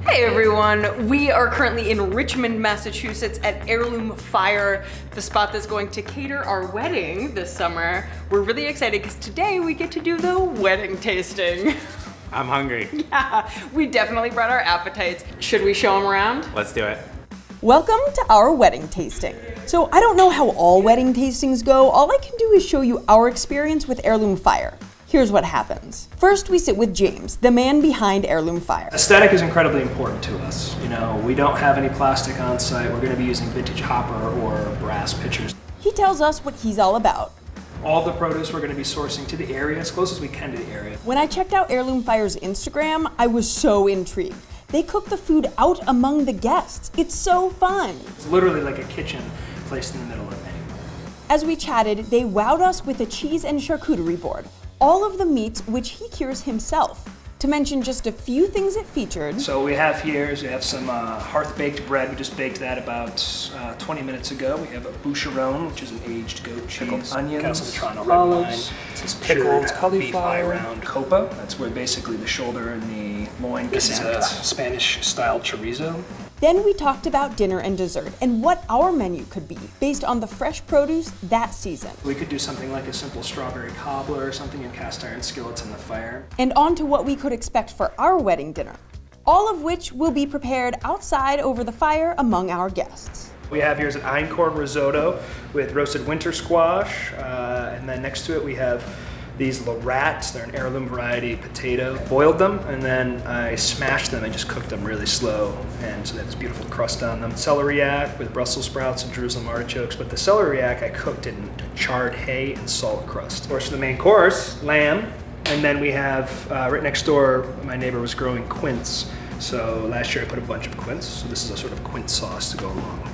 Hey everyone, we are currently in Richmond, Massachusetts at Heirloom Fire, the spot that's going to cater our wedding this summer. We're really excited because today we get to do the wedding tasting. I'm hungry. Yeah, we definitely brought our appetites. Should we show them around? Let's do it. Welcome to our wedding tasting. So I don't know how all wedding tastings go. All I can do is show you our experience with Heirloom Fire. Here's what happens. First, we sit with James, the man behind Heirloom Fire. Aesthetic is incredibly important to us. You know, we don't have any plastic on site. We're going to be using vintage hopper or brass pitchers. He tells us what he's all about. All the produce we're going to be sourcing to the area, as close as we can to the area. When I checked out Heirloom Fire's Instagram, I was so intrigued. They cook the food out among the guests. It's so fun. It's literally like a kitchen placed in the middle of the menu. As we chatted, they wowed us with a cheese and charcuterie board. All of the meats which he cures himself. To mention just a few things it featured. So we have some hearth-baked bread. We just baked that about 20 minutes ago. We have a boucheron, which is an aged goat cheese. Onions, olives, pickled cauliflower, round copa. That's where basically the shoulder and the loin. This is a Spanish-style chorizo. Then we talked about dinner and dessert and what our menu could be based on the fresh produce that season. We could do something like a simple strawberry cobbler or something in cast iron skillets in the fire. And on to what we could expect for our wedding dinner, all of which will be prepared outside over the fire among our guests. We have here's an einkorn risotto with roasted winter squash, and then next to it we have these Lorats. They're an heirloom variety potato. Boiled them, and then I smashed them and just cooked them really slow, and so they have this beautiful crust on them. Celeriac with Brussels sprouts and Jerusalem artichokes, but the celeriac I cooked in charred hay and salt crust. Of course, for the main course, lamb, and then we have, right next door, my neighbor was growing quince, so last year I put a bunch of quince, so this is a sort of quince sauce to go along.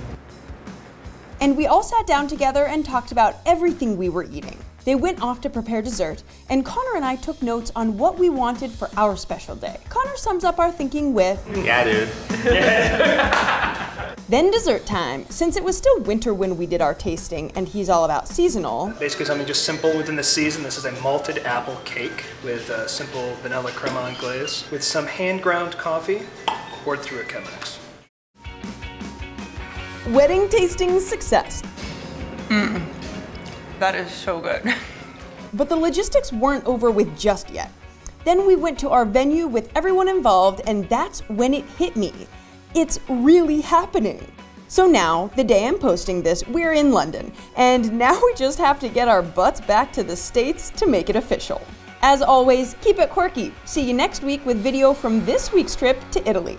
And we all sat down together and talked about everything we were eating. They went off to prepare dessert, and Connor and I took notes on what we wanted for our special day. Connor sums up our thinking with, "Yeah, dude." Then dessert time. Since it was still winter when we did our tasting, and he's all about seasonal. Basically something just simple within the season. This is a malted apple cake with a simple vanilla crema glaze with some hand-ground coffee poured through a Chemex. Wedding tasting success. That is so good. But the logistics weren't over with just yet. Then we went to our venue with everyone involved, and that's when it hit me. It's really happening. So now, the day I'm posting this, we're in London, and now we just have to get our butts back to the States to make it official. As always, keep it quirky. See you next week with video from this week's trip to Italy.